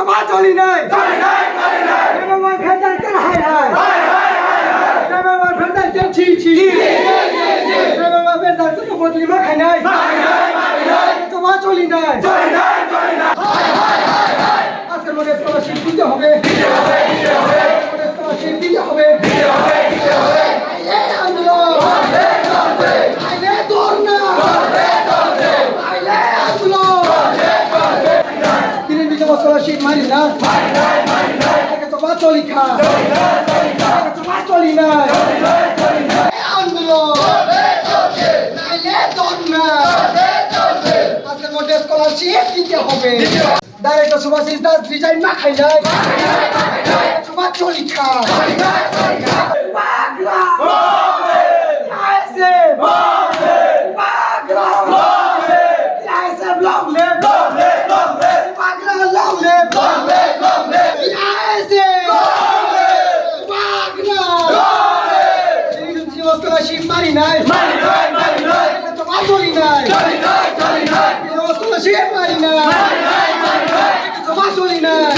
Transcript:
তোমার চলি নাই আমার ভেতর কেন হাই হাই আমার ভেতর কেন ছি ছি আমার ভেতর তো বদলি মা খাই নাই তোমার চলি নাই আজকের মধ্যে স্কলারশিপ দিতে হবে স্কলারশিপ দিতে হবে স্কলারশিপ মারি না তোমার চলি খা তোমার চলি না আজকের মধ্যে স্কলারশিপ দিতে হবে ডাইরেক্টর সুভাষিস দাস ডিজাইন না খাই যায় তোমার চলি খা স্কলারশিপ মারি নাই তোমার চলি নাই স্কলারশিপ মারি নাই তোমার চলি নাই